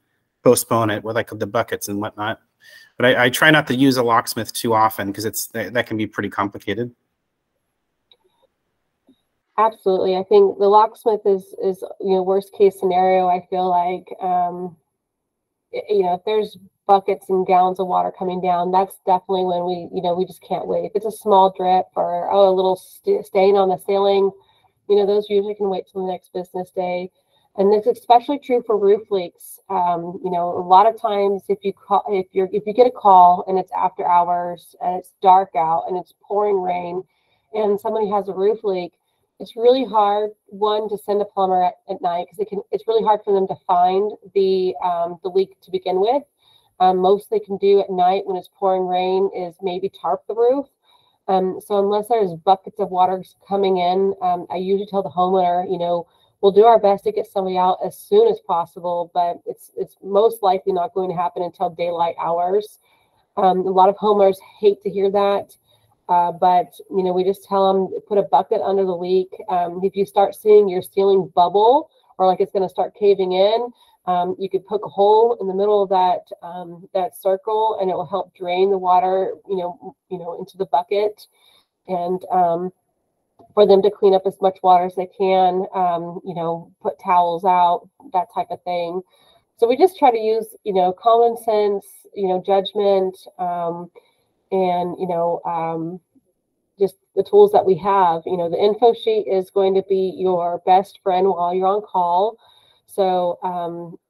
postpone it with like the buckets and whatnot. But I try not to use a locksmith too often because that can be pretty complicated. Absolutely. I think the locksmith is worst case scenario. I feel like if there's buckets and gallons of water coming down, that's definitely when we just can't wait. If it's a small drip or a little stain on the ceiling, those usually can wait till the next business day. And this is especially true for roof leaks. A lot of times if you get a call and it's after hours and it's dark out and it's pouring rain and somebody has a roof leak, It's really hard, one, to send a plumber at night because it's really hard for them to find the leak to begin with. Most they can do at night when it's pouring rain is maybe tarp the roof. So unless there's buckets of water coming in, I usually tell the homeowner, we'll do our best to get somebody out as soon as possible, but it's most likely not going to happen until daylight hours. A lot of homeowners hate to hear that. But we just tell them, put a bucket under the leak. If you start seeing your ceiling bubble or like it's going to start caving in, you could poke a hole in the middle of that circle, and it will help drain the water, into the bucket, and for them to clean up as much water as they can. Put towels out, that type of thing. So we just try to use, common sense, judgment. And just the tools that we have. The info sheet is going to be your best friend while you're on call. So,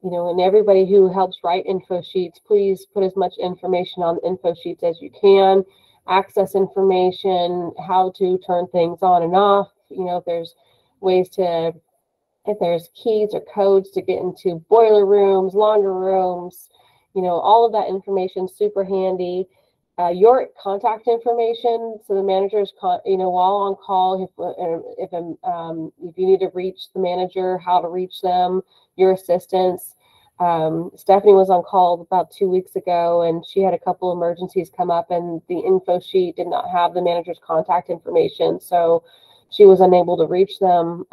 and everybody who helps write info sheets, please put as much information on the info sheets as you can. Access information, how to turn things on and off. If there's ways to, if there's keys or codes to get into boiler rooms, laundry rooms, all of that information is super handy. Your contact information, so the managers, while on call, if you need to reach the manager, how to reach them, your assistants. Stephanie was on call about 2 weeks ago, and she had a couple emergencies come up, and the info sheet did not have the manager's contact information, so she was unable to reach them.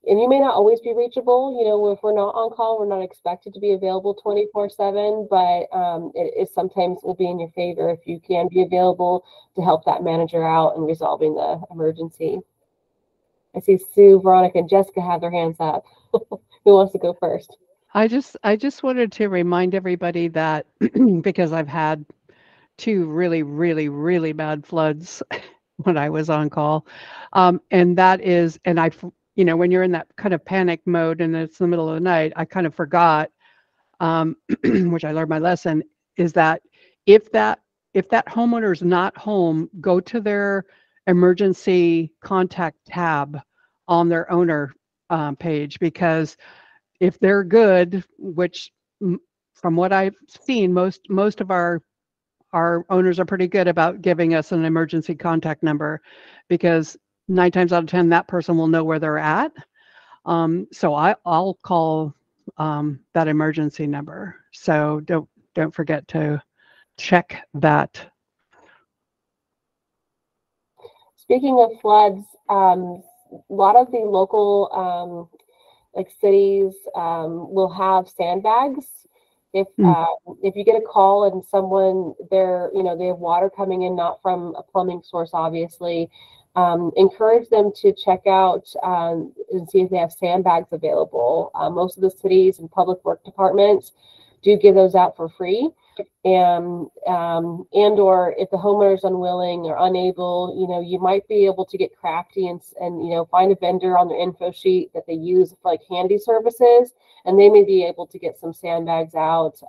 And you may not always be reachable. If we're not on call, we're not expected to be available 24/7, but it sometimes will be in your favor if you can be available to help that manager out in resolving the emergency. I see Sue, Veronica, and Jessica have their hands up. Who wants to go first? I just wanted to remind everybody that because I've had 2 really, really, really bad floods when I was on call, and that is, and when you're in that kind of panic mode and it's the middle of the night, I kind of forgot, which I learned my lesson, is that if that homeowner is not home, go to their emergency contact tab on their owner page, because if they're good, which from what I've seen, most of our owners are pretty good about giving us an emergency contact number, because 9 times out of 10, that person will know where they're at. So I'll call that emergency number. So don't forget to check that. Speaking of floods, a lot of the local cities will have sandbags. If you get a call and someone they have water coming in, not from a plumbing source, obviously, encourage them to check out and see if they have sandbags available. Most of the cities and public work departments do give those out for free. And or if the homeowner is unwilling or unable, you might be able to get crafty and find a vendor on their info sheet that they use for like handy services, and they may be able to get some sandbags out.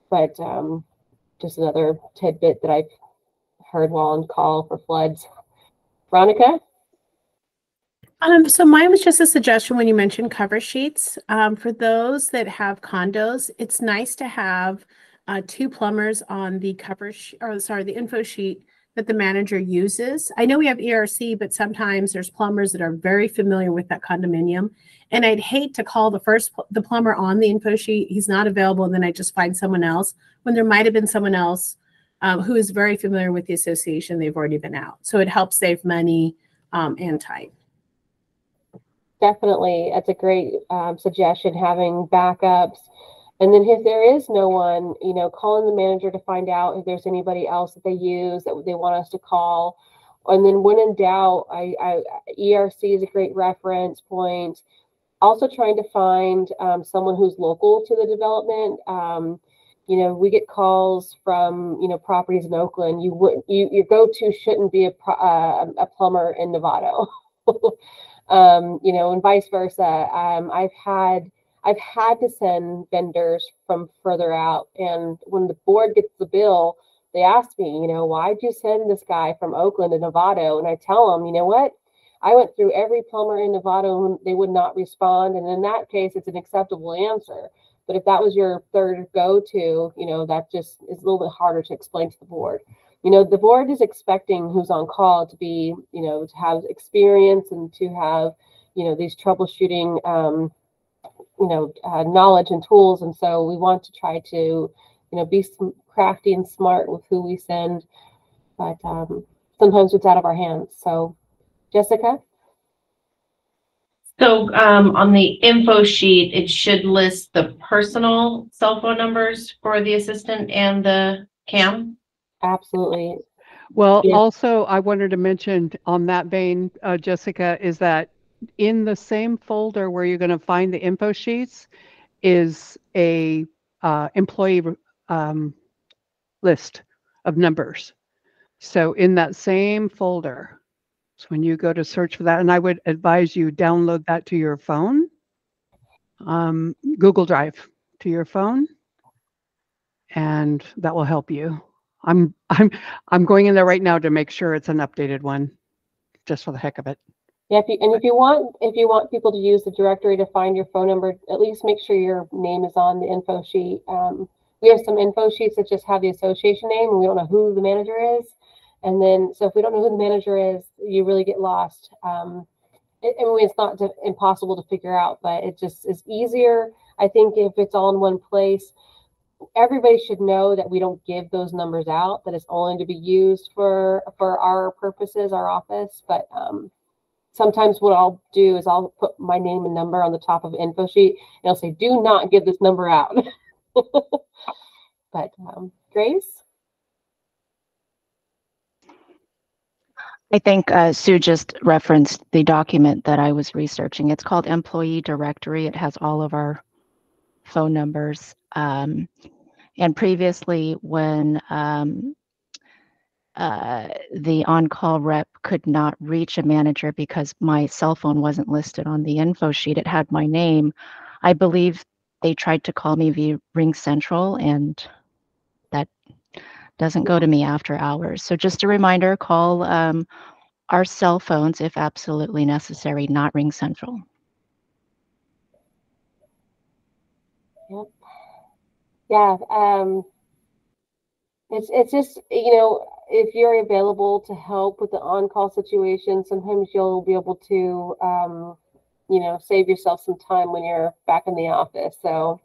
But just another tidbit that I've heard while on call for floods. Veronica? So mine was just a suggestion when you mentioned cover sheets. For those that have condos, it's nice to have 2 plumbers on the the info sheet that the manager uses. I know we have ERC, but sometimes there's plumbers that are very familiar with that condominium. And I'd hate to call the plumber on the info sheet. He's not available, and then I just find someone else when there might have been someone else who is very familiar with the association. They've already been out. So it helps save money and time. Definitely. That's a great suggestion, having backups. And then if there is no one, calling the manager to find out if there's anybody else that they use that they want us to call. And then when in doubt, ERC is a great reference point. Also trying to find someone who's local to the development. We get calls from, properties in Oakland. Your go-to shouldn't be a plumber in Novato. And vice versa. I've had to send vendors from further out, and when the board gets the bill they ask me, you know, why'd you send this guy from Oakland to Novato? And I tell them, you know what? I went through every plumber in Novato and they would not respond. And in that case, it's an acceptable answer. But if that was your third go-to, you know, that just is a little bit harder to explain to the board. You know, the board is expecting who's on call to be, you know, to have experience and to have, you know, these troubleshooting, knowledge and tools. And so we want to try to, you know, be crafty and smart with who we send. But sometimes it's out of our hands. So, Jessica? So on the info sheet, it should list the personal cell phone numbers for the assistant and the CAM. Absolutely. Well, Yeah. also, I wanted to mention on that vein, Jessica, is that in the same folder where you're going to find the info sheets is a employee list of numbers. So in that same folder, so when you go to search for that, and I would advise you download that to your phone, Google Drive to your phone, and that will help you. I'm going in there right now to make sure it's an updated one, just for the heck of it. Yeah, if you want people to use the directory to find your phone number, at least make sure your name is on the info sheet. We have some info sheets that just have the association name, and we don't know who the manager is. And then, so if we don't know who the manager is, you really get lost. I mean, it's not impossible to figure out, but it just is easier. I think if it's all in one place, everybody should know that we don't give those numbers out, that it's only to be used for our purposes, our office. But sometimes what I'll do is I'll put my name and number on the top of an info sheet, and I'll say, do not give this number out. But Grace? I think Sue just referenced the document that I was researching. It's called Employee Directory. It has all of our phone numbers. And previously, when the on-call rep could not reach a manager because my cell phone wasn't listed on the info sheet, it had my name. I believe they tried to call me via Ring Central, and that doesn't go to me after hours. So just a reminder, call our cell phones if absolutely necessary, not Ring Central. Yep. Yeah. It's just, you know, if you're available to help with the on-call situation, sometimes you'll be able to, you know, save yourself some time when you're back in the office. So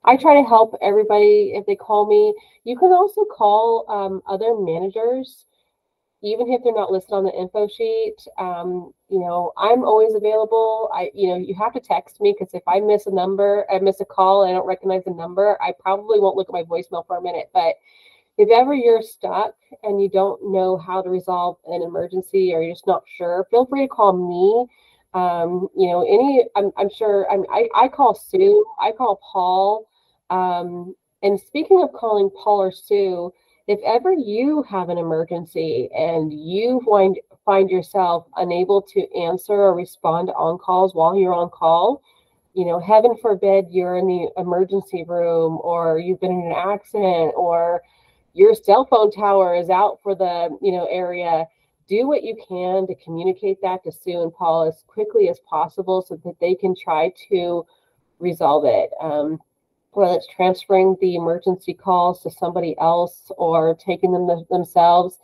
I try to help everybody if they call me. You can also call other managers, even if they're not listed on the info sheet. You know, I'm always available. You know, you have to text me, because if I miss a call, and I don't recognize the number, I probably won't look at my voicemail for a minute. But if ever you're stuck and you don't know how to resolve an emergency, or you're just not sure, feel free to call me. You know, I'm sure I call Sue, I call Paul. And speaking of calling Paul or Sue, if ever you have an emergency and you find yourself unable to answer or respond to on-calls while you're on call, you know, heaven forbid you're in the emergency room, or you've been in an accident, or your cell phone tower is out for the, you know, area, do what you can to communicate that to Sue and Paul as quickly as possible so that they can try to resolve it. Whether it's transferring the emergency calls to somebody else or taking them themselves.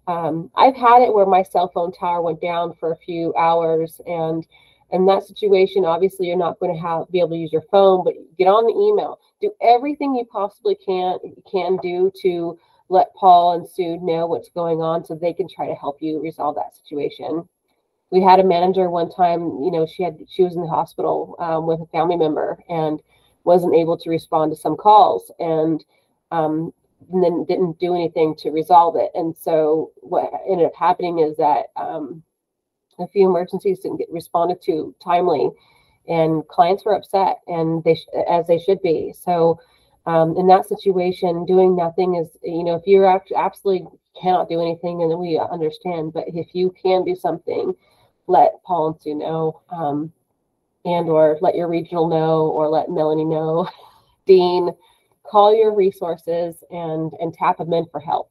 I've had it where my cell phone tower went down for a few hours, and in that situation, obviously you're not going to be able to use your phone, but get on the email. Do everything you possibly can do to let Paul and Sue know what's going on so they can try to help you resolve that situation. We had a manager one time, you know, she was in the hospital with a family member and wasn't able to respond to some calls, and then didn't do anything to resolve it. And so what ended up happening is that a few emergencies didn't get responded to timely, and clients were upset, and as they should be. So in that situation, doing nothing is, you know, if you're absolutely cannot do anything, then we understand. But if you can do something, let Paul and Sue know, and or let your regional know, or let Melanie know. Dean, call your resources and tap them in for help.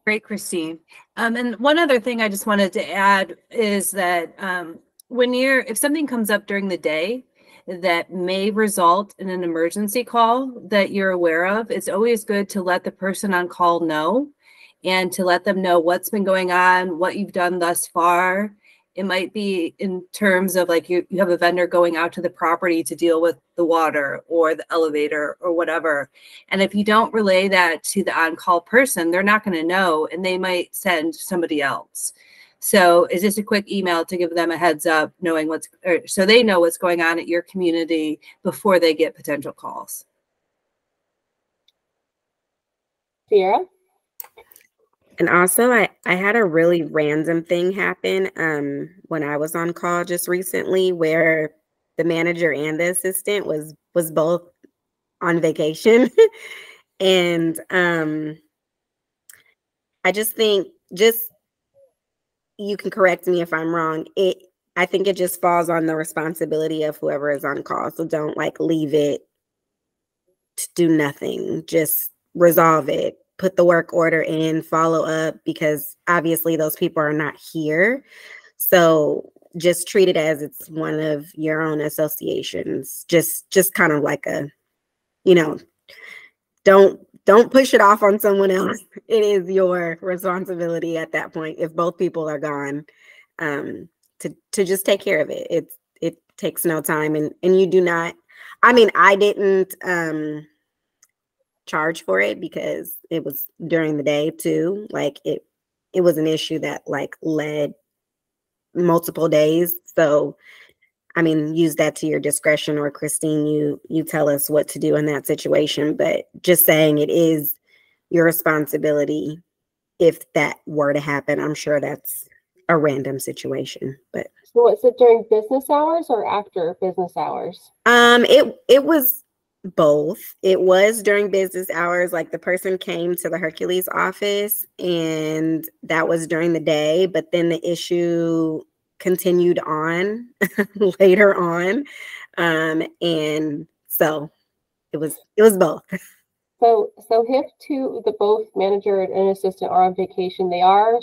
Great, Christine. And one other thing I just wanted to add is that if something comes up during the day that may result in an emergency call that you're aware of, it's always good to let the person on call know and to let them know what's been going on, what you've done thus far. It might be in terms of like you have a vendor going out to the property to deal with the water or the elevator or whatever. And if you don't relay that to the on-call person, they're not going to know and they might send somebody else. So it's just a quick email to give them a heads up, so they know what's going on at your community before they get potential calls. Sierra? And also, I had a really random thing happen when I was on call just recently, where the manager and the assistant was both on vacation, and I just think you can correct me if I'm wrong. I think it just falls on the responsibility of whoever is on call. So don't like leave it to do nothing. Just resolve it. Put the work order in, follow up, because obviously those people are not here. So just treat it as it's one of your own associations. Just kind of like a, don't push it off on someone else. It is your responsibility at that point, if both people are gone, to just take care of it. It takes no time, and you do not. I mean, I didn't charge for it because it was during the day too. Like it was an issue that like led multiple days. So I mean, use that to your discretion, or Christine, you tell us what to do in that situation. But just saying, it is your responsibility if that were to happen. I'm sure that's a random situation, but. So was it during business hours or after business hours? It was both. It was during business hours. Like the person came to the Hercules office and that was during the day, but then the issue continued on later on. And so it was both. So if the both manager and assistant are on vacation, they are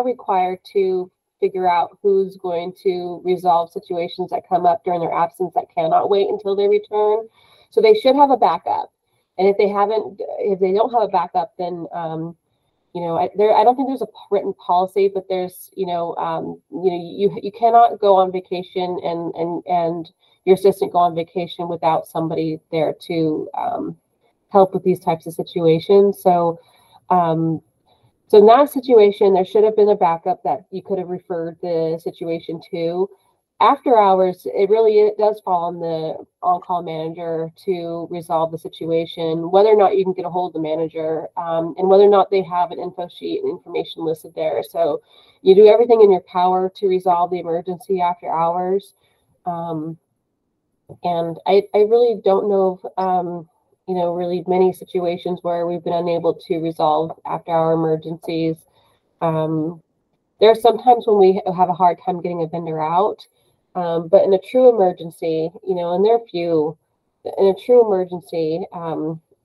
required to figure out who's going to resolve situations that come up during their absence that cannot wait until they return. So they should have a backup. And if they don't have a backup, then I don't think there's a written policy, but there's you cannot go on vacation and your assistant go on vacation without somebody there to help with these types of situations. So in that situation, there should have been a backup that you could have referred the situation to. After hours, it does fall on the on-call manager to resolve the situation, whether or not you can get a hold of the manager, and whether or not they have an info sheet and information listed there. So you do everything in your power to resolve the emergency after hours. And I really don't know of, really many situations where we've been unable to resolve after-hour emergencies. There are sometimes when we have a hard time getting a vendor out, but in a true emergency, and there are few, in a true emergency,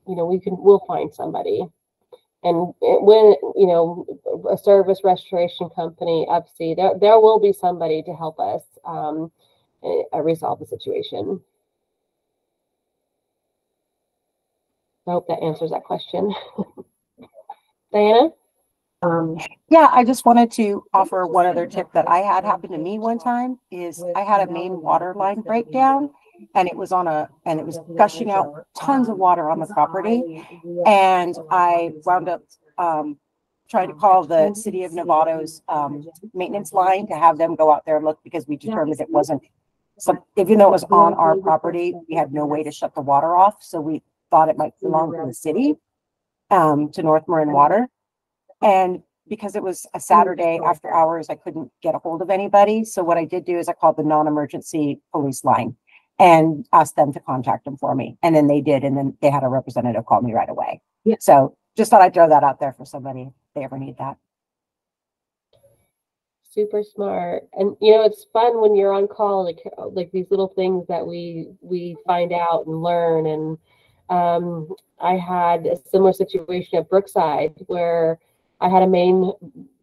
we'll find somebody. And when, a service restoration company, UPSI, there will be somebody to help us resolve the situation. I hope that answers that question. Diana? Yeah, I just wanted to offer one other tip that I had happen to me one time is I had a main water line breakdown and it was gushing out tons of water on the property. And I wound up trying to call the city of Novato's maintenance line to have them go out there and look, because we determined it wasn't, even though it was on our property, we had no way to shut the water off. So we thought it might belong to the city, to North Marin Water. And because it was a Saturday after hours, I couldn't get a hold of anybody. So what I did do is I called the non-emergency police line and asked them to contact them for me. And then they did. And then they had a representative call me right away. Yeah. So just thought I'd throw that out there for somebody if they ever need that. Super smart. And it's fun when you're on call, like these little things that we find out and learn. And I had a similar situation at Brookside where I had a main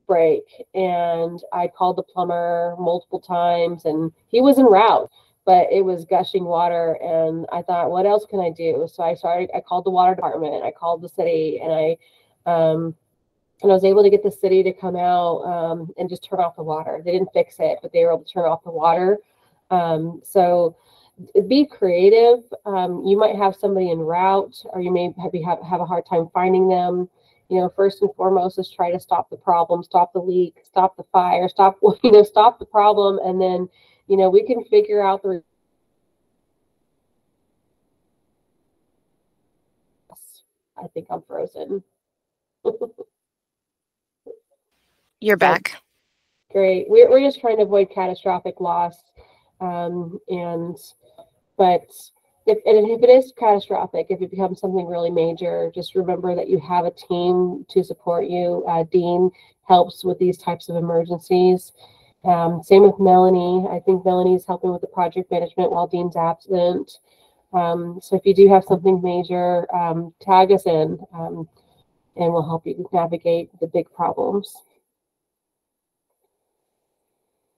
break, and I called the plumber multiple times, and he was en route, but it was gushing water, and I thought, what else can I do? So I called the water department, I called the city, and I was able to get the city to come out and just turn off the water. They didn't fix it, but they were able to turn off the water. So be creative. You might have somebody en route, or you may have a hard time finding them. You know, first and foremost is try to stop the problem, stop the leak, stop the fire, stop the problem, and then, we can figure out the. I think I'm frozen. You're back. Great. We're just trying to avoid catastrophic loss, but if it is catastrophic, if it becomes something really major, just remember that you have a team to support you. Dean helps with these types of emergencies. Same with Melanie. I think Melanie's helping with the project management while Dean's absent. So if you do have something major, tag us in, and we'll help you navigate the big problems.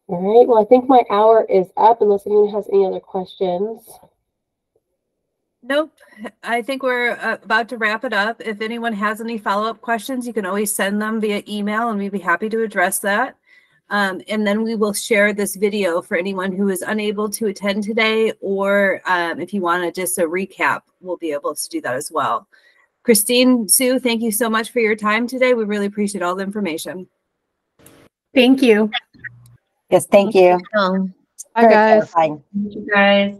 All right, well, I think my hour is up unless anyone has any other questions. Nope. I think we're about to wrap it up. If anyone has any follow-up questions, you can always send them via email and we'd be happy to address that. And then we will share this video for anyone who is unable to attend today, or if you want to just a recap, we'll be able to do that as well. Christine, Sue, thank you so much for your time today. We really appreciate all the information. Thank you. Yes, thank you. Bye, guys. Clarifying. Thank you, guys.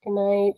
Good night.